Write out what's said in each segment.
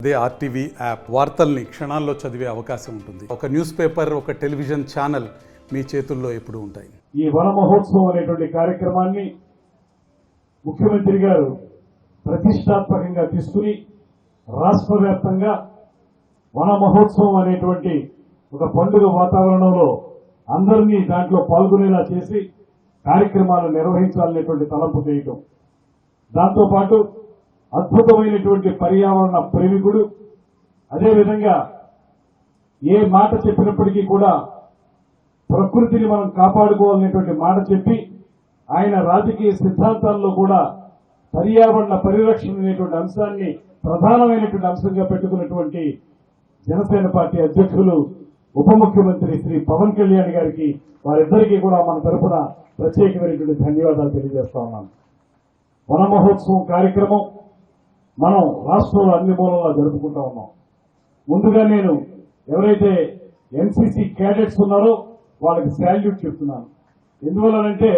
అదే RTV app వార్తల్ని క్షణాల్లో చదివే అవకాశం ఉంటుంది. ఒక న్యూస్ పేపర్, ఒక టెలివిజన్ ఛానల్ మీ చేతుల్లో ఎప్పుడూ ఉంటాయి. ఈ వన మహోత్సవం అనేటువంటి కార్యక్రమాన్ని ముఖ్యమంత్రి గారు ప్రతిష్టాత్మకంగా తీసుకుని రాష్ట్ర వ్యాప్తంగా వన మహోత్సవం అనేటువంటి ఒక పండుగ వాతావరణంలో అందరినీ దాంట్లో పాల్గొనేలా చేసి కార్యక్రమాలు నిర్వహించాలనేటువంటి తలంపు చేయటం, దాంతోపాటు అద్భుతమైనటువంటి పర్యావరణ ప్రేమికుడు, అదేవిధంగా ఏ మాట చెప్పినప్పటికీ కూడా ప్రకృతిని మనం కాపాడుకోవాలనేటువంటి మాట చెప్పి ఆయన రాజకీయ సిద్ధాంతాల్లో కూడా పర్యావరణ పరిరక్షణ అనేటువంటి అంశాన్ని ప్రధానమైనటువంటి అంశంగా పెట్టుకున్నటువంటి జనసేన పార్టీ అధ్యక్షులు ఉప ముఖ్యమంత్రి శ్రీ పవన్ కళ్యాణ్ గారికి వారిద్దరికీ కూడా మన తరఫున ప్రత్యేకమైనటువంటి ధన్యవాదాలు తెలియజేస్తా ఉన్నాను. వన మహోత్సవం కార్యక్రమం మనం రాష్ట్రంలో అన్ని మూలలా జరుపుకుంటా ఉన్నాం. ముందుగా నేను ఎవరైతే ఎన్సీసీ క్యాడెట్స్ ఉన్నారో వాళ్ళకి శాల్యూట్ చెప్తున్నాను. ఎందువల్లనంటే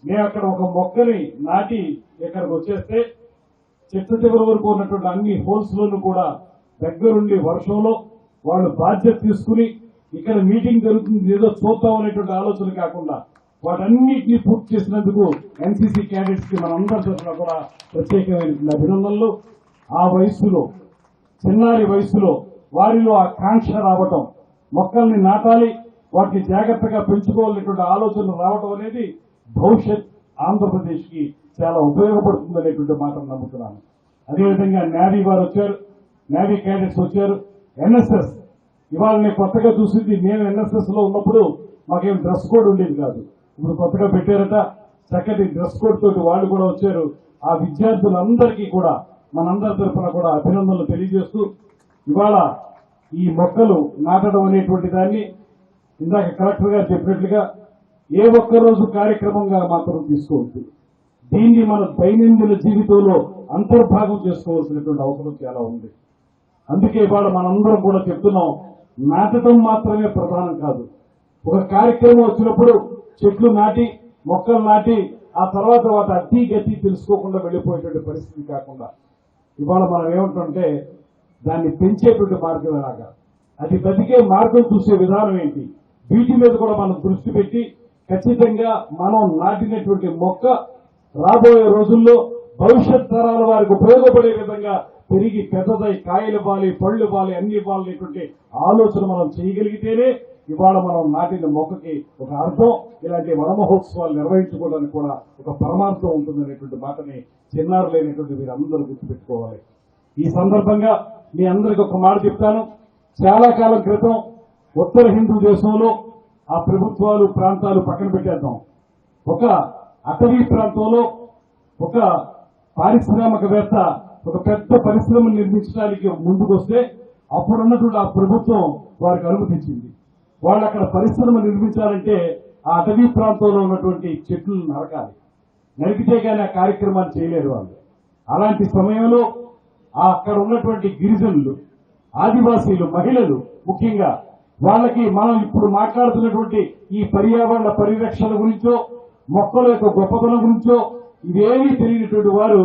నేను అక్కడ ఒక మొక్కని నాటి ఇక్కడికి వచ్చేస్తే చెట్టు చివరి వరకు ఉన్నటువంటి అన్ని హోల్స్ లోనూ కూడా దగ్గరుండి వర్షంలో వాళ్ళు బాధ్యత తీసుకుని ఇక్కడ మీటింగ్ జరుగుతుంది ఏదో చూద్దాం అనేటువంటి ఆలోచన కాకుండా వాటన్నిటినీ పూర్తి చేసినందుకు ఎన్సీసీ క్యాడెట్స్ కి మనందరి తరఫున కూడా ప్రత్యేకమైన అభినందనలు. ఆ వయస్సులో, చిన్నారి వయస్సులో వారిలో ఆ కాంక్ష రావటం, మొక్కల్ని నాటాలి, వాటిని జాగ్రత్తగా పెంచుకోవాలనేటువంటి ఆలోచన రావటం అనేది భవిష్యత్ ఆంధ్రప్రదేశ్ కి చాలా ఉపయోగపడుతుంది అనేటువంటి మాటను నమ్ముతున్నాను. అదేవిధంగా నేవీ వారు వచ్చారు, నేవీ క్యాడెట్స్ వచ్చారు, ఎన్ఎస్ఎస్ ఇవాళ నేను కొత్తగా చూసింది. మేము ఎన్ఎస్ఎస్ లో ఉన్నప్పుడు మాకేం డ్రెస్ కోడ్ ఉండేది కాదు, ఇప్పుడు కొత్తగా పెట్టారట. చక్కటి డ్రెస్ కోడ్ తోటి వాళ్ళు కూడా వచ్చారు. ఆ విద్యార్థులందరికీ కూడా మనందరి తరఫున కూడా అభినందనలు తెలియజేస్తూ, ఇవాళ ఈ మొక్కలు నాటడం అనేటువంటి దాన్ని ఇందాక కలెక్టర్ గారు చెప్పినట్లుగా ఏ ఒక్క రోజు కార్యక్రమంగా మాత్రం తీసుకోవచ్చు. దీన్ని మన దైనందిన జీవితంలో అంతర్భాగం చేసుకోవాల్సినటువంటి అవసరం చాలా ఉంది. అందుకే ఇవాళ మనందరం కూడా చెప్తున్నాం, నాటడం మాత్రమే ప్రధానం కాదు. ఒక కార్యక్రమం వచ్చినప్పుడు చెట్లు నాటి, మొక్కలు నాటి ఆ తర్వాత వాటి అతి గతి తెలుసుకోకుండా వెళ్లిపోయేటువంటి పరిస్థితి కాకుండా ఇవాళ మనం ఏమంటుంటే దాన్ని పెంచేటువంటి మార్గం ఎలాగా, అది బతికే మార్గం చూసే విధానం ఏంటి, వీటి మీద కూడా మనం దృష్టి పెట్టి ఖచ్చితంగా మనం నాటినటువంటి మొక్క రాబోయే రోజుల్లో భవిష్యత్ తరాల వారికి ఉపయోగపడే విధంగా పెరిగి పెద్దదై కాయలు పాలి, పళ్ళు పాలి, అన్ని పాలనేటువంటి ఆలోచన మనం చేయగలిగితేనే ఇవాళ మనం నాటిన మొక్కకి ఒక అర్థం, ఇలాంటి వన మహోత్సవాలు నిర్వహించుకోవడానికి కూడా ఒక పరమార్థం ఉంటుందనేటువంటి మాటని చిన్నారులైనటువంటి వీరందరూ గుర్తుపెట్టుకోవాలి. ఈ సందర్భంగా మీ అందరికి ఒక మాట చెప్తాను. చాలా కాలం క్రితం ఉత్తర హిందూ దేశంలో ఆ ప్రభుత్వాలు ప్రాంతాలు పక్కన పెట్టేద్దాం, ఒక అటవీ ప్రాంతంలో ఒక పారిశ్రామికవేత్త ఒక పెద్ద పరిశ్రమ నిర్మించడానికి ముందుకొస్తే అప్పుడున్నటువంటి ఆ ప్రభుత్వం వారికి అనుమతించింది. వాళ్ళు అక్కడ పరిశ్రమ నిర్మించాలంటే ఆ అటవీ ప్రాంతంలో ఉన్నటువంటి చెట్లు నరకాలి, నరికితే కానీ ఆ కార్యక్రమాన్ని చేయలేరు వాళ్ళు. అలాంటి సమయంలో అక్కడ ఉన్నటువంటి గిరిజనులు, ఆదివాసీలు, మహిళలు ముఖ్యంగా వాళ్ళకి మనం ఇప్పుడు మాట్లాడుతున్నటువంటి ఈ పర్యావరణ పరిరక్షణ గురించో మొక్కల యొక్క గొప్పతనం గురించో ఇవేమీ తెలియనటువంటి వారు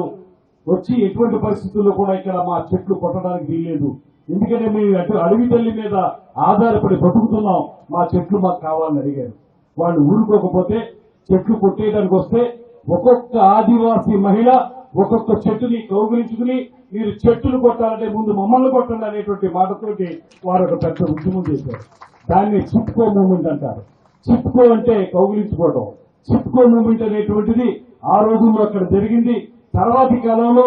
వచ్చి ఎటువంటి పరిస్థితుల్లో కూడా ఇక్కడ మా చెట్లు కొట్టడానికి వీల్లేదు, ఎందుకంటే మేము అడవి తల్లి మీద ఆధారపడి బతుకుతున్నాం, మా చెట్లు మాకు కావాలని అడిగారు. వాళ్ళు ఊరుకోకపోతే చెట్లు కొట్టేయడానికి వస్తే ఒక్కొక్క ఆదివాసీ మహిళ ఒక్కొక్క చెట్టుని కౌగిలించుకుని మీరు చెట్టును కొట్టాలంటే ముందు మమ్మల్ని కొట్టండి అనేటువంటి మాటతోటి వారు ఒక పెద్ద ఉద్యమం చేశారు. దాన్ని చిప్కో మూవ్మెంట్ అంటారు. చిప్కో అంటే కౌగిలించుకోవడం. చిప్కో మూవ్మెంట్ అనేటువంటిది ఆ రోజుల్లో అక్కడ జరిగింది. తర్వాతి కాలంలో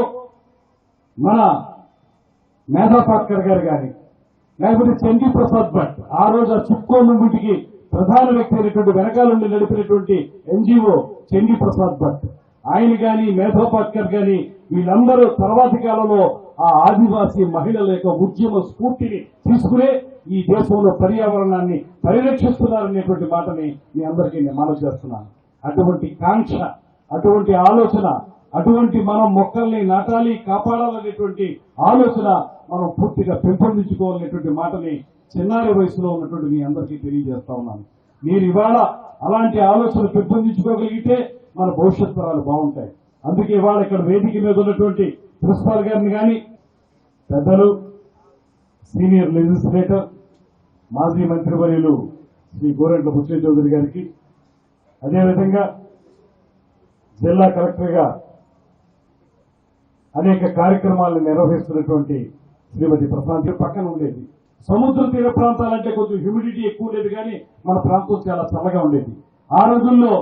మన మేధా పాట్కర్ గారు కానీ లేకపోతే చండీ ప్రసాద్ భట్ ఆ రోజు ఆ చిప్కో మూవ్మెంట్ కి ప్రధాన వ్యక్తి అయినటువంటి వెనకాల నుండి నడిపినటువంటి ఎన్జిఓ చండీ ప్రసాద్ భట్, ఆయన కానీ మేధా పాట్కర్ కానీ వీళ్ళందరూ తర్వాతి కాలంలో ఆ ఆదివాసీ మహిళల యొక్క ఉద్యమ స్ఫూర్తిని తీసుకునే ఈ దేశంలో పర్యావరణాన్ని పరిరక్షిస్తున్నారనేటువంటి మాటని మీ అందరికీ నేను మనవి చేస్తున్నాను. అటువంటి కాంక్ష, అటువంటి ఆలోచన, అటువంటి మనం మొక్కల్ని నాటాలి, కాపాడాలనేటువంటి ఆలోచన మనం పూర్తిగా పెంపొందించుకోవాలనేటువంటి మాటని చిన్నారి వయసులో ఉన్నటువంటి మీ అందరికీ తెలియజేస్తా ఉన్నాను. మీరు ఇవాళ అలాంటి ఆలోచన పెంపొందించుకోగలిగితే మన భవిష్యత్ తరాలు బాగుంటాయి. అందుకే ఇవాళ ఇక్కడ వేదిక మీద ఉన్నటువంటి ప్రిన్సిపాల్ గారిని కానీ పెద్దలు సీనియర్ లెజిస్లేటర్ మాజీ మంత్రివర్యులు శ్రీ గోరంట్ల బుచ్చయ్య చౌదరి గారికి, అదేవిధంగా జిల్లా కలెక్టర్గా అనేక కార్యక్రమాలను నిర్వహిస్తున్నటువంటి శ్రీమతి ప్రశాంతి పక్కన ఉండేది. సముద్ర తీర ప్రాంతాలంటే కొంచెం హ్యూమిడిటీ ఎక్కువ ఉండేది, కానీ మన ప్రాంతం చాలా చల్లగా ఉండేది. ఆ రోజుల్లో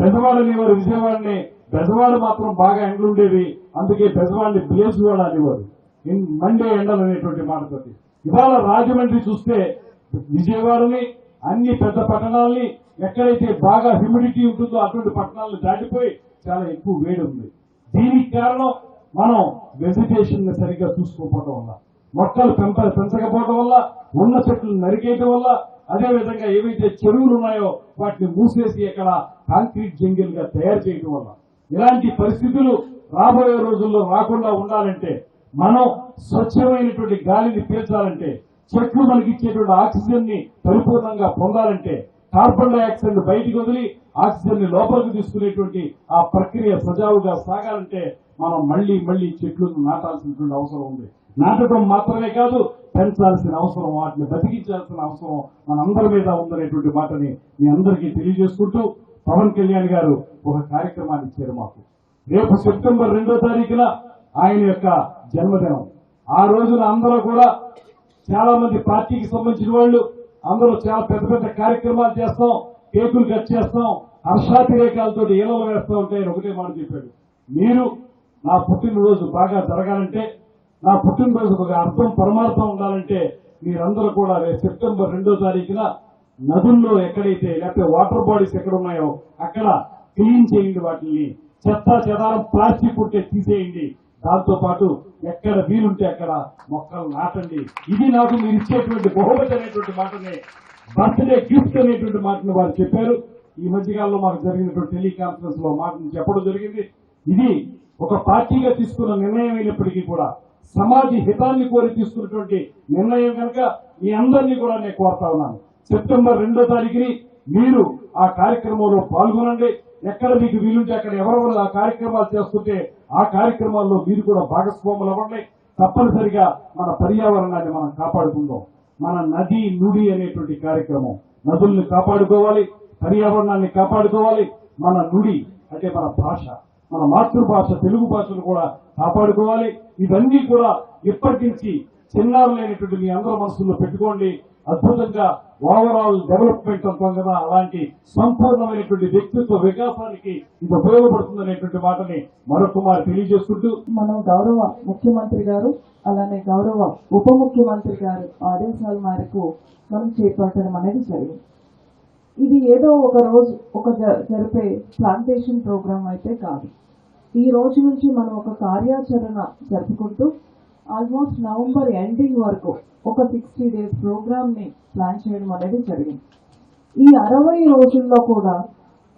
బెజవాడ అనేవారు, విజయవాడని బెజవాడ మాత్రం బాగా ఎండలు ఉండేవి, అందుకే బెజవాడని బ్లేజువాడ అనేవారు, మండే ఎండలు అనేటువంటి మాటతోటి. ఇవాళ రాజమండ్రి చూస్తే విజయవాడని, అన్ని పెద్ద పట్టణాలని, ఎక్కడైతే బాగా హ్యూమిడిటీ ఉంటుందో అటువంటి పట్టణాలను దాటిపోయి చాలా ఎక్కువ వేడి ఉంది. దీనికి కారణం మనం వెజిటేషన్ ని సరిగ్గా చూసుకోకపోవడం వల్ల, మొక్కలు పెంచకపోవడం వల్ల, ఉన్న చెట్లు నరికేయడం వల్ల, అదేవిధంగా ఏవైతే చెరువులు ఉన్నాయో వాటిని మూసేసి అక్కడ కాంక్రీట్ జంగిల్ గా తయారు చేయడం వల్ల. ఇలాంటి పరిస్థితులు రాబోయే రోజుల్లో రాకుండా ఉండాలంటే, మనం స్వచ్ఛమైనటువంటి గాలిని పీల్చాలంటే, చెట్లు మనకి ఇచ్చేటువంటి ఆక్సిజన్ ని పరిపూర్ణంగా పొందాలంటే, కార్బన్ డైఆక్సైడ్ బయటికి వదిలి ఆక్సిజన్ ని లోపలికి తీసుకునేటువంటి ఆ ప్రక్రియ సజావుగా సాగాలంటే మనం మళ్లీ మళ్లీ చెట్లను నాటాల్సినటువంటి అవసరం ఉంది. నాటడం మాత్రమే కాదు, పెంచాల్సిన అవసరం, వాటిని బతికించాల్సిన అవసరం మనందరి మీద ఉందనేటువంటి మాటని మీ అందరికీ తెలియజేసుకుంటూ, పవన్ కళ్యాణ్ గారు ఒక కార్యక్రమాన్ని ఇచ్చారు మాకు. రేపు సెప్టెంబర్ 2వ తారీఖున ఆయన యొక్క జన్మదినం. ఆ రోజున అందరూ కూడా చాలా మంది పార్టీకి సంబంధించిన వాళ్ళు అందరూ చాలా పెద్ద పెద్ద కార్యక్రమాలు చేస్తాం, కేకులు కట్ చేస్తాం, హర్షాతిరేకాలతో ఈలలు వేస్తూ ఉంటాయని ఒకటే మాట చెప్పాడు. మీరు నా పుట్టినరోజు బాగా జరగాలంటే, నా పుట్టినరోజుకు ఒక అర్థం పరమార్థం ఉండాలంటే మీరందరూ కూడా రేపు సెప్టెంబర్ 2వ తారీఖున నదుల్లో ఎక్కడైతే, లేకపోతే వాటర్ బాడీస్ ఎక్కడ ఉన్నాయో అక్కడ క్లీన్ చేయండి, వాటిని చెత్త చెదారం ప్లాస్టిక్ ఉంటే తీసేయండి, దాంతో పాటు ఎక్కడ వీలుంటే అక్కడ మొక్కలు నాటండి. ఇది నాకు మీరు ఇచ్చేటువంటి బహుమతి అనేటువంటి మాటనే, బర్త్డే గిఫ్ట్ అనేటువంటి మాటను వారు చెప్పారు. ఈ మధ్యకాలంలో మాకు జరిగినటువంటి టెలికాన్ఫరెన్స్ లో మాటను చెప్పడం జరిగింది. ఇది ఒక పార్టీగా తీసుకున్న నిర్ణయం అయినప్పటికీ కూడా సమాజ హితాన్ని కోరి తీసుకున్నటువంటి నిర్ణయం కనుక మీ అందరినీ కూడా నేను కోరుతా ఉన్నాను. సెప్టెంబర్ 2వ తారీఖుని మీరు ఆ కార్యక్రమంలో పాల్గొనండి. ఎక్కడ మీకు వీలుంటే అక్కడ ఎవరెవరు ఆ కార్యక్రమాలు చేస్తుంటే ఆ కార్యక్రమాల్లో మీరు కూడా భాగస్వాములు అవ్వండి. తప్పనిసరిగా మన పర్యావరణాన్ని మనం కాపాడుకుందాం. మన నది నుడి అనేటువంటి కార్యక్రమం, నదుల్ని కాపాడుకోవాలి, పర్యావరణాన్ని కాపాడుకోవాలి. మన నుడి అంటే మన భాష, మన మాతృభాష తెలుగు భాషను కూడా కాపాడుకోవాలి. ఇవన్నీ కూడా ఇప్పటి నుంచి చిన్నారులైనటువంటి మీ అందరూ మనసుల్లో పెట్టుకోండి. అద్భుతంగా ఓవరాల్ డెవలప్మెంట్ అంటాం కదా, అలాంటి సంపూర్ణమైనటువంటి వ్యక్తిత్వ వికాసానికి ఇది ఉపయోగపడుతుందనేటువంటి మాటని మరొకమారి తెలియజేసుకుంటూ, మనం గౌరవ ముఖ్యమంత్రి గారు అలానే గౌరవ ఉప ముఖ్యమంత్రి గారు ఆదేశాల మేరకు మనం చేపట్టడం అనేది జరిగింది. ఇది ఏదో ఒక రోజు జరిపే ప్లాంటేషన్ ప్రోగ్రామ్ అయితే కాదు. ఈ రోజు నుంచి మనం ఒక కార్యాచరణ జరుపుకుంటూ ఆల్మోస్ట్ నవంబర్ ఎండింగ్ వరకు ఒక 60 days ప్రోగ్రామ్ ని ప్లాన్ చేయడం అనేది జరిగింది. ఈ 60 రోజుల్లో కూడా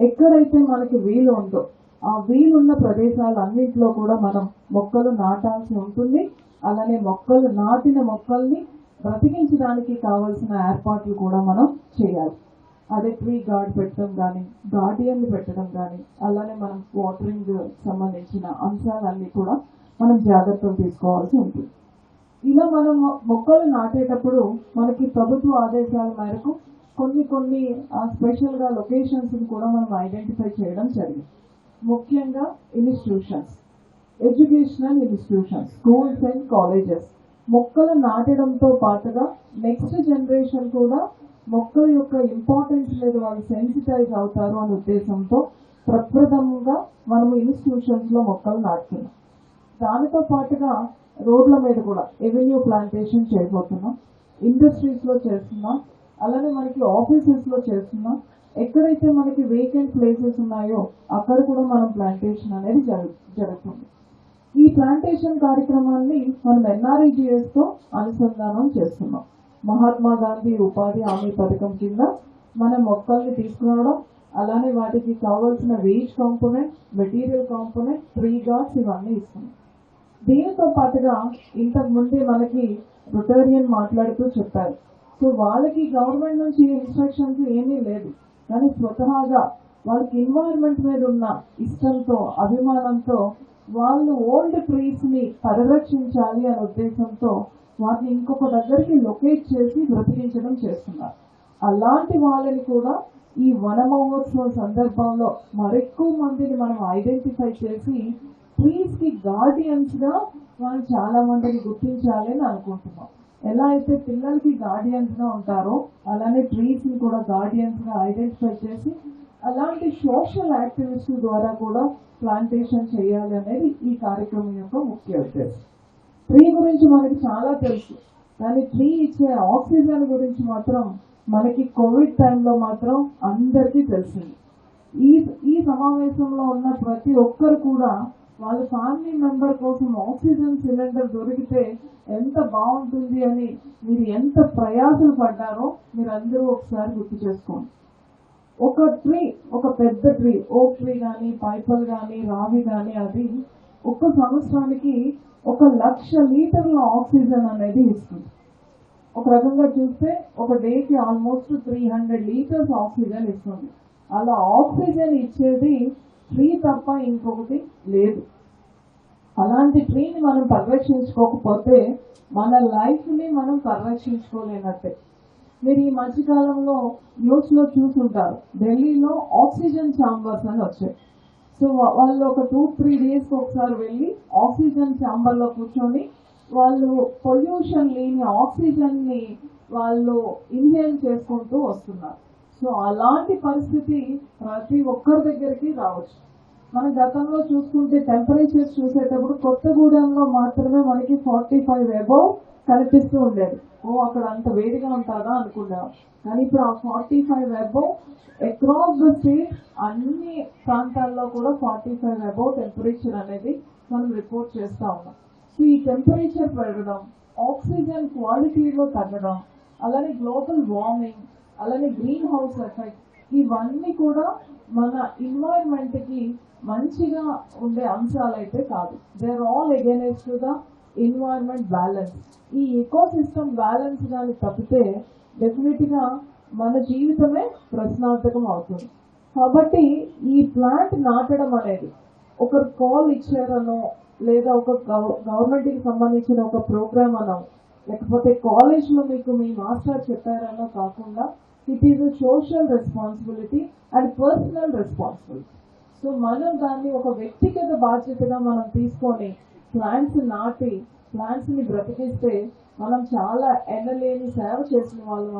ఎక్కడైతే మనకి వీలు ఉందో ఆ వీలున్న ప్రదేశాలన్నింటిలో కూడా మనం మొక్కలు నాటాల్సి ఉంటుంది. అలానే నాటిన మొక్కల్ని బ్రతికించడానికి కావాల్సిన ఏర్పాట్లు కూడా మనం చేయాలి. అదే ట్రీ గార్డ్ పెట్టడం కానీ, గార్డియన్ పెట్టడం కానీ, అలానే మనం వాటరింగ్ సంబంధించిన అంశాలన్నీ కూడా మనం జాగ్రత్తలు తీసుకోవాల్సి ఉంటుంది. ఇలా మనం మొక్కలు నాటేటప్పుడు మనకి ప్రభుత్వ ఆదేశాల మేరకు కొన్ని స్పెషల్ గా లొకేషన్స్ కూడా మనం ఐడెంటిఫై చేయడం జరిగింది. ముఖ్యంగా institutions, educational institutions, schools and colleges మొక్కలు నాటడంతో పాటుగా నెక్స్ట్ జనరేషన్ కూడా మొక్కల యొక్క ఇంపార్టెన్స్ మీద వాళ్ళు సెన్సిటైజ్ అవుతారు అనే ఉద్దేశంతో ప్రప్రథమంగా మనం ఇన్స్టిట్యూషన్స్ లో మొక్కలు నాటుతున్నాం. దానితో పాటుగా రోడ్ల మీద కూడా ఎవెన్యూ ప్లాంటేషన్ చేయబోతున్నాం, ఇండస్ట్రీస్ లో చేస్తున్నాం, అలానే మనకి ఆఫీసెస్ లో చేస్తున్నాం. ఎక్కడైతే మనకి వేకెంట్ ప్లేసెస్ ఉన్నాయో అక్కడ కూడా మనం ప్లాంటేషన్ అనేది జరుగుతుంది. ఈ ప్లాంటేషన్ కార్యక్రమాన్ని మనం NREGS తో అనుసంధానం చేస్తున్నాం. మహాత్మా గాంధీ ఉపాధి హామీ పథకం కింద మనం మొక్కల్ని తీసుకురావడం, అలానే వాటికి కావాల్సిన wage component, material component, tree guards ఇవన్నీ ఇస్తున్నాం. దీనితో పాటుగా ఇంతకు ముందే మనకి రొటేరియన్ మాట్లాడుతూ చెప్పారు. సో వాళ్ళకి గవర్నమెంట్ నుంచి ఇన్స్ట్రక్షన్స్ ఏమీ లేదు, కానీ స్వతహాగా వాళ్ళకి ఎన్వైరన్మెంట్ మీద ఉన్న ఇష్టంతో, అభిమానంతో వాళ్ళు ఓల్డ్ ట్రీస్ ని పరిరక్షించాలి అనే ఉద్దేశంతో వాటిని ఇంకొక దగ్గరికి లొకేట్ చేసి బ్రతికించడం చేస్తున్నారు. అలాంటి వాళ్ళని కూడా ఈ వన మహోత్సవం సందర్భంలో మరెక్కువ మందిని మనం ఐడెంటిఫై చేసి ట్రీస్ కి గార్డియన్స్ గా మనం చాలా మందిని గుర్తించాలి అని అనుకుంటున్నాం. ఎలా అయితే పిల్లలకి గార్డియన్స్ గా ఉంటారో అలానే ట్రీస్ ని కూడా గార్డియన్స్ గా ఐడెంటిఫై చేసి అలాంటి సోషల్ యాక్టివిటీస్ ద్వారా కూడా ప్లాంటేషన్ చేయాలి అనేది ఈ కార్యక్రమం యొక్క ముఖ్య ఉద్దేశం. ట్రీ గురించి మనకి చాలా తెలుసు, కానీ ట్రీ ఇచ్చే ఆక్సిజన్ గురించి మాత్రం మనకి కోవిడ్ టైంలో మాత్రం అందరికీ తెలిసింది. ఈ సమావేశంలో ఉన్న ప్రతి ఒక్కరు కూడా వాళ్ళ ఫ్యామిలీ మెంబర్ కోసం ఆక్సిజన్ సిలిండర్ దొరికితే ఎంత బాగుంటుంది అని మీరు ఎంత ప్రయాసలు పడ్డారో మీరు అందరూ ఒకసారి గుర్తు చేసుకోండి. ఒక ట్రీ, ఒక పెద్ద ట్రీ, ఓక్ ట్రీ కానీ పైపల్ కానీ రావి కానీ అది ఒక సంవత్సరానికి 1,00,000 లీటర్ల ఆక్సిజన్ అనేది ఇస్తుంది. ఒక రకంగా చూస్తే ఒక డేకి ఆల్మోస్ట్ 300 లీటర్స్ ఆక్సిజన్ ఇస్తుంది. అలా ఆక్సిజన్ ఇచ్చేది ట్రీ తప్ప ఇంకొకటి లేదు. అలాంటి ట్రీని మనం పరిరక్షించుకోకపోతే మన లైఫ్ ని మనం పరిరక్షించుకోలేనట్టే. మీరు ఈ మధ్యకాలంలో న్యూస్ లో చూసుంటారు, ఢిల్లీలో ఆక్సిజన్ ఛాంబర్స్ అని వచ్చాయి. సో వాళ్ళు ఒక 2-3 డేస్ ఒకసారి వెళ్ళి ఆక్సిజన్ ఛాంబర్ లో కూర్చొని వాళ్ళు పొల్యూషన్ లేని ఆక్సిజన్ ని వాళ్ళు ఇన్హేల్ చేసుకుంటూ వస్తున్నారు. సో అలాంటి పరిస్థితి ప్రతి ఒక్కరి దగ్గరికి రావచ్చు. మన గతంలో చూసుకుంటే టెంపరేచర్స్ చూసేటప్పుడు కొత్తగూడెంలో మాత్రమే మనకి 45 అబౌవ్ కనిపిస్తూ ఉండేది. అక్కడ అంత వేడిగా ఉంటుందా అనుకున్నాం. కానీ ఇప్పుడు ఆ 45 అబౌవ్ అక్రాస్ ద స్టేట్ అన్ని ప్రాంతాల్లో కూడా 45 అబౌవ్ టెంపరేచర్ అనేది మనం రిపోర్ట్ చేస్తా ఉన్నాం. సో ఈ టెంపరేచర్ పెరగడం, ఆక్సిజన్ క్వాలిటీలో తగ్గడం, అలానే గ్లోబల్ వార్మింగ్, అలానే గ్రీన్ హౌస్ ఎఫెక్ట్, ఇవన్నీ కూడా మన ఎన్వైరన్మెంట్ కి మంచిగా ఉండే అంశాలు అయితే కాదు. They are all against to the environment balance. ఈ ఎకోసిస్టమ్ బ్యాలెన్స్ కానీ తప్పితే డెఫినెట్ గా మన జీవితమే ప్రశ్నార్థకం అవుతుంది. కాబట్టి ఈ ప్లాంట్ నాటడం అనేది ఒకరు కాల్ ఇచ్చారనో లేదా ఒక గవర్నమెంట్ కి సంబంధించిన ఒక ప్రోగ్రామ్ అనో లేకపోతే కాలేజ్ లో మీకు మీ మాస్టర్ చెప్పారనో కాకుండా it is a social responsibility and personal responsibility. So మనం దాన్ని ఒక వ్యక్తిగత బాధ్యతగా మనం తీసుకొని ప్లాంట్స్ నాటి ప్లాంట్స్ ని బ్రతికిస్తే మనం చాలా ఎనలేని సేవ చేసిన వాళ్ళం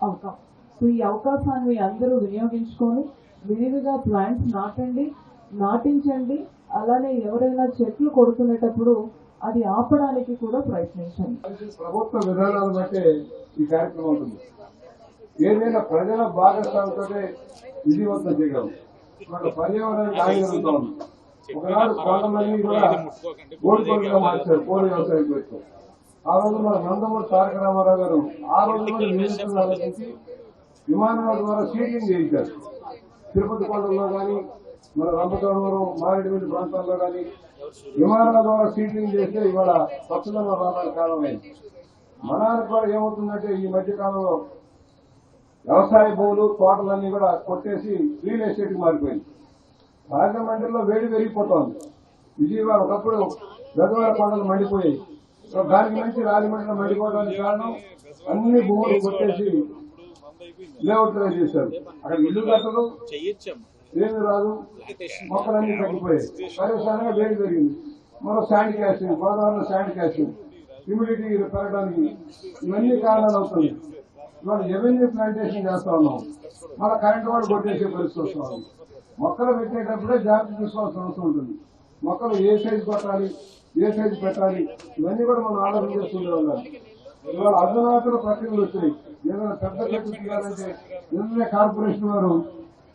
అవుతాం. సో ఈ అవకాశాన్ని అందరూ వినియోగించుకొని విరివిగా ప్లాంట్స్ నాటించండి. అలానే ఎవరైనా చెట్లు కొడుకునేటప్పుడు అది ఆపడానికి కూడా ప్రయత్నించండి. ప్రభుత్వ విధానాలు బట్టే ఈ కార్యక్రమం ఉంటుంది. ఏదైనా ప్రజల భాగస్వామితో విధివంతం చేయగలం. మన పర్యావరణానికి హాని జరుగుతూ ఉంది. ఒకనాడు కొంతమంది కూడా కోడికొండగా మార్చారు, కోడి వ్యవసాయం చేస్తూ. ఆ రోజు మన నందమూరి తారక రామారావు గారు ఆ రోజు కూడా నియంత్రణ ఆలోచించి విమానాల ద్వారా సీటింగ్ చేయించారు. తిరుపతి కొండల్లో కానీ మన రంపచోడవరం మారేడుమిల్లి ప్రాంతాల్లో కానీ విమానాల ద్వారా సీటింగ్ చేస్తే ఇవాళ పచ్చదనం రావడానికి కారణమైంది. మనానికి కూడా ఏమవుతుందంటే ఈ మధ్య కాలంలో వ్యవసాయ భూములు తోటలన్నీ కూడా కొట్టేసి రియల్ ఎస్టేట్ మారిపోయింది. రాజమండ్రిలో వేడి పెరిగిపోతోంది. విజయవాడ ఒకప్పుడు గద్వాల కొండలు మండిపోయాయి. దానికి నుంచి రాజమండ్రిలో మండిపోవడానికి కారణం అన్ని భూములు కొట్టేసి లేఅవుట్లు చేశారు. అక్కడ ఇల్లు కట్టలు ఏమి రాదు, మొక్కలన్నీ తగ్గిపోయాయి. పర్యవసానంగా వేడి పెరిగింది. మరో శాండ్ క్యాస్టింగ్, గోదావరిలో శాండ్ క్యాస్టింగ్, హ్యూమిడిటీ పెరగడానికి ఇవన్నీ కారణాలు అవుతుంది. ఇవాళ రెవెన్యూ ప్లాంటేషన్ చేస్తా ఉన్నాం, మన కరెంటు వాళ్ళు కొట్టేసే పరిస్థితి వస్తున్నాం. మొక్కలు పెట్టేటప్పుడే జాగ్రత్త తీసుకోవాల్సిన అవసరం ఉంటుంది. మొక్కలు ఏ సైజు కొట్టాలి, ఏ సైజు పెట్టాలి, ఇవన్నీ కూడా మనం ఆలోచన చేసుకుంటూ ఉండాలి. ఇవాళ అధునాతన ప్రక్రియలు వచ్చాయి. ఏదైనా పెద్ద చెట్టు తీయాలంటే నిన్ననే కార్పొరేషన్ వారు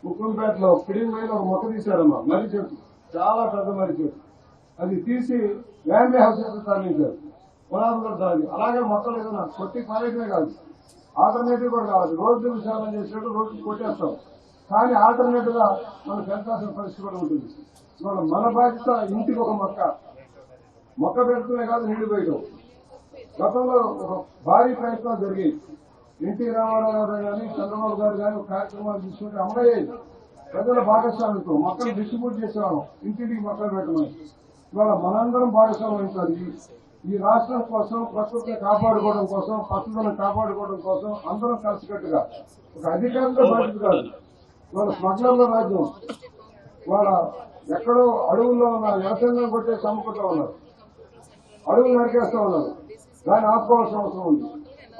ఉక్కంపేటలో పిడింగ్ పైన ఒక మొక్క తీశారమ్మా, మర్రి చెట్టు, చాలా పెద్ద మర్రి చెట్టు. అది తీసి ఫ్యామిలీ హౌస్ తరలించారు, పునాదులు తరలి. అలాగే మొక్కలు ఏదైనా కొట్టి పారేయడమే కాదు, ఆల్టర్నేటివ్ కూడా కావాలి. రోడ్డు విశాలం చేసినట్టు రోడ్డు కొట్టేస్తాం, కానీ ఆల్టర్నేటివ్ గా మనం పెంచాల్సిన పరిస్థితి కూడా ఉంటుంది. ఇవాళ మన బాధ్యత ఇంటికి ఒక మొక్క పెడుతూనే కాదు, నీళ్లు పోయడం. గతంలో ఒక భారీ ప్రయత్నాలు జరిగాయి. ఎన్టీ రామారావు గారు కానీ చంద్రబాబు గారు కానీ కార్యక్రమాలు తీసుకుంటే అమలయ్యాయి. ప్రజల భాగస్వామ్యంతో మొక్కలు డిస్ట్రిబ్యూట్ చేసేవాళ్ళం, ఇంటింటికి మొక్కలు పెట్టమని. ఇవాళ మనందరం భాగస్వామ్యం అవుతుంది. ఈ రాష్ట్రం కోసం, ప్రకృతిని కాపాడుకోవడం కోసం, పచ్చదనం కాపాడుకోవడం కోసం అందరం కలిసికట్టుగా ఒక అధికారంతో బాధ్యత కాదు. వాళ్ళ స్మగ్లర్ల రాజ్యం, వాళ్ళ ఎక్కడో అడవుల్లో ఉన్న వ్యవసాయం కొట్టే చమ్ముకుంటూ ఉన్నారు, అడవులు నరికేస్తూ ఉన్నారు. దాన్ని ఆపుకోవాల్సిన అవసరం ఉంది.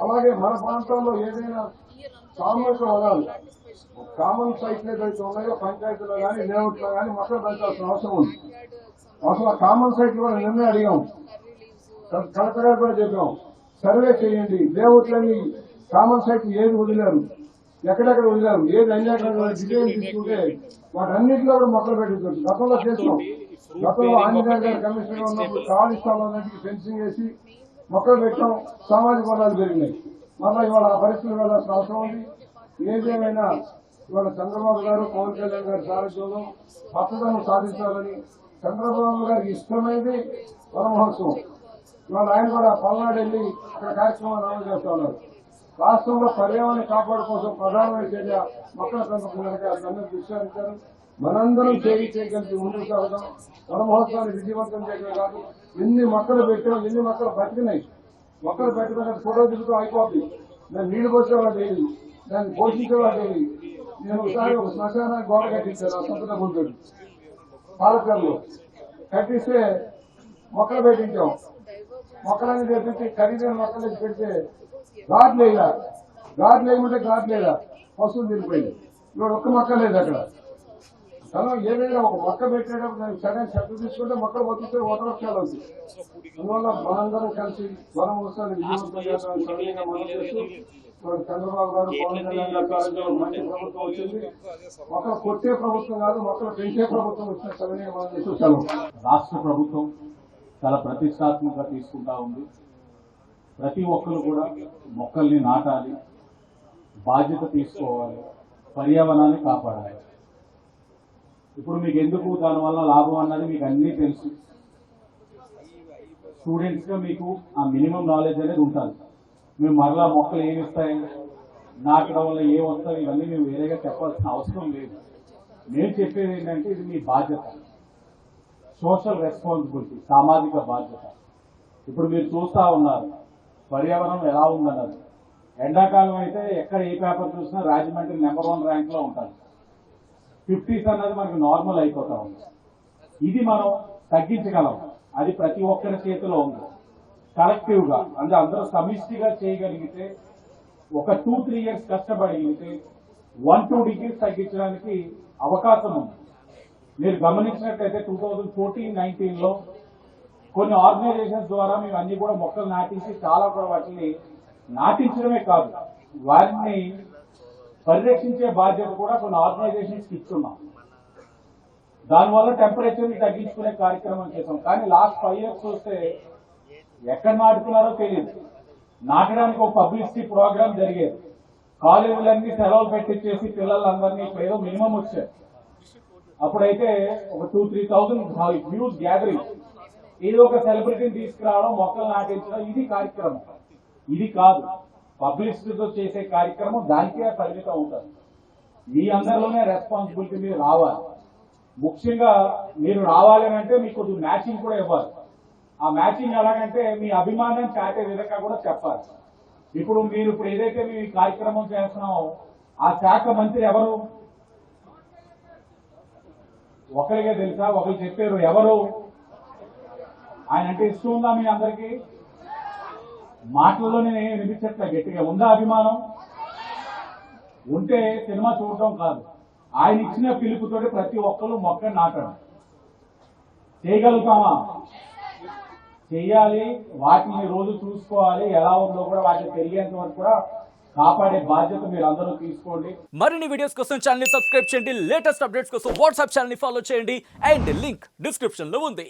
అలాగే మన ప్రాంతాల్లో ఏదైనా సామూహిక వనాలు, కామన్ సైట్లు ఏదైతే ఉన్నాయో పంచాయతీలో కానీ లేఅవుట్లో కానీ మొక్కలు పెంచాల్సిన అవసరం ఉంది. అసలు కామన్ సైట్లు కూడా నిన్నే అడిగాం, కలెక్టర్ గారు కూడా చెప్పాం, సర్వే చేయండి. లేఅవుట్లన్నీ కామన్ సైట్లు ఏది వదిలేరు, ఎక్కడెక్కడ వదిలేరు, ఏది అన్యాయంగా డిజైన్ తీసుకుంటే వాటన్నింటిలో కూడా మొక్కలు పెట్టించవచ్చు. గతంలో చేసినాం. గతంలో ఆంజనేయ గారు కమిషనర్ ఉన్నప్పుడు ఖాళీ స్థలాలన్నింటికి ఫెన్సింగ్ వేసి మొక్కలు పెట్టాం, సామాజిక వర్గాలు పెరిగినాయి. మళ్ళీ ఇవాళ ఆ పరిస్థితులు వెళ్ళాల్సిన అవసరం ఉంది. ఏదేమైనా ఇవాళ చంద్రబాబు గారు, పవన్ కళ్యాణ్ గారి సారథ్యంలో పచ్చదనం సాధించాలని చంద్రబాబు గారికి ఇష్టమైంది వన మహోత్సవం. ఇవాళ ఆయన కూడా పల్నాడు వెళ్ళి అక్కడ కార్యక్రమాలు అమలు చేస్తా ఉన్నారు. రాష్ట్రంలో పర్యావరణ కాపాడు కోసం ప్రధానమైన చర్య మొక్కల పెంపకం కనుక అందరూ విశ్వసించారు. మనందరం చేయగలిసి ముందుకు సాగుతాం. వన మహోత్సవాన్ని విజయవంతం చేయడమే కాదు, ఎన్ని మొక్కలు పెట్టాం, ఎన్ని మొక్కలు బతికినాయి. మొక్కలు పెట్టిన ఫోటో దిగుతూ అయిపోద్ది. దాన్ని నీళ్లు పోసేవాళ్ళు ఏది, దాన్ని పోషించేవాళ్ళు ఏది. నేను ఒకసారి ఒక శ్మశానానికి గోడ కట్టించాను ఆ సొంత డబ్బులతో, పాలకర్లు కట్టిస్తే మొక్కలు పెట్టించాం. మొక్కలన్నీ తెప్పించి ఖరీదైన మొక్కలు పెడితే గార్లు వేయమంటే గార్లు లేదా, పశువులు తిరిగిపోయింది. ఇప్పుడు ఒక్క మొక్క లేదు అక్కడ. మనం ఏదైనా ఒక మొక్క పెట్టేటప్పుడు దానికి సరైన శ్రద్ధ తీసుకుంటే మొక్కలు బతుకుతే వనవృక్షాలు అవుతాయి. అందువల్ల మనందరం కలిసి వన మహోత్సవాన్ని విజయవంతం చేస్తామని సవినయంగా మనం చేస్తూ, చంద్రబాబు గారు, పవన్ కళ్యాణ్ గారి కాలంలో మంచి ప్రభుత్వం వచ్చింది. మొక్కలు కొట్టే ప్రభుత్వం కాదు, మొక్కలు పెంచే ప్రభుత్వం వచ్చిన సవినయంగా మనం చేస్తూ సెలవు. రాష్ట్ర ప్రభుత్వం చాలా ప్రతిష్టాత్మకంగా తీసుకుంటా ఉంది. ప్రతి ఒక్కరు కూడా మొక్కల్ని నాటాలి, బాధ్యత తీసుకోవాలి, పర్యావరణాన్ని కాపాడాలి. ఇప్పుడు మీకు ఎందుకు దానివల్ల లాభం అన్నది మీకు అన్నీ తెలుసు. స్టూడెంట్స్గా మీకు ఆ మినిమం నాలెడ్జ్ అనేది ఉంటుంది. మేము మరలా మొక్కలు ఏమి ఇస్తాయి, నాటడం వల్ల ఏం వస్తాయి, ఇవన్నీ మేము వేరేగా చెప్పాల్సిన అవసరం లేదు. నేను చెప్పేది ఏంటంటే ఇది మీ బాధ్యత, సోషల్ రెస్పాన్సిబిలిటీ, సామాజిక బాధ్యత. ఇప్పుడు మీరు చూస్తూ ఉన్నారు పర్యావరణం ఎలా ఉందన్నది. ఎండాకాలం అయితే ఎక్కడ ఏ పేపర్ చూసినా రాజమండ్రి నెంబర్ 1 ర్యాంక్లో ఉంటుంది. 50s అన్నది మనకు నార్మల్ అయిపోతా ఉంది. ఇది మనం తగ్గించగలం. అది ప్రతి ఒక్కరి చేతిలో ఉంది. కలెక్టివ్గా అంటే అందరూ సమిష్టిగా చేయగలిగితే, ఒక 2-3 years కష్టపడగలిగితే 1-2 degrees తగ్గించడానికి అవకాశం ఉంది. మీరు గమనించినట్లయితే 2014-19లో కొన్ని ఆర్గనైజేషన్స్ ద్వారా మేము అన్ని కూడా మొక్కలు నాటించి చాలా కూడా వాటిని నాటించడమే కాదు, వారిని పరిరక్షించే బాధ్యత కూడా కొన్ని ఆర్గనైజేషన్స్కి ఇస్తున్నాం. దానివల్ల టెంపరేచర్ని తగ్గించుకునే కార్యక్రమం చేసాం. కానీ లాస్ట్ 5 years చూస్తే ఎక్కడ నాటుతున్నారో తెలియదు. నాటడానికి ఒక పబ్లిసిటీ ప్రోగ్రామ్ జరిగేది. కాలేజీలన్నీ సెలవులు పెట్టించేసి పిల్లలందరినీ ఏదో మినిమం వచ్చారు. అప్పుడైతే ఒక 2-3,000 వ్యూస్ గ్యాదరింగ్, ఏదో ఒక సెలబ్రిటీని తీసుకురావడం, మొక్కలు నాటించడం, ఇది కార్యక్రమం. ఇది కాదు పబ్లిసిటీతో చేసే కార్యక్రమం, దానికే పరిమితం అవుతుంది. మీ అందరిలోనే రెస్పాన్సిబిలిటీ మీరు రావాలి. ముఖ్యంగా మీరు రావాలి అంటే మీకు మ్యాచింగ్ కూడా ఇవ్వాలి. ఆ మ్యాచింగ్ ఎలాగంటే మీ అభిమానం చాటే విధంగా కూడా చెప్పాలి. ఇప్పుడు మీరు ఏదైతే మీ కార్యక్రమం చేస్తున్నామో ఆ శాఖ మంత్రి ఎవరు ఒకరికే తెలుసా? ఒకరు చెప్పారు ఎవరు ఆయన అంటే ఇష్టం ఉందా మీ అందరికీ? మాటల్లోనే వినిపించట్లే గట్టిగా. ఉందా అభిమానం? ఉంటే సినిమా చూడటం కాదు, ఆయన ఇచ్చిన పిలుపుతోటి ప్రతి ఒక్కరు మొక్క నాటడం. చేయగలుగుతామా? చెయ్యాలి. వాటిని రోజు చూసుకోవాలి, ఎలా ఉందో కూడా వాటిని పెరిగేంత వరకు కూడా కాపాడే బాధ్యత మీరు అందరూ తీసుకోండి. మరిన్ని వీడియోస్ కోసం ఛానల్ ని సబ్స్క్రైబ్ చేయండి. లేటెస్ట్ అప్డేట్స్ కోసం వాట్సాప్ ఛానల్ ని ఫాలో చేయండి. అండ్ లింక్ డిస్క్రిప్షన్ లో ఉంది.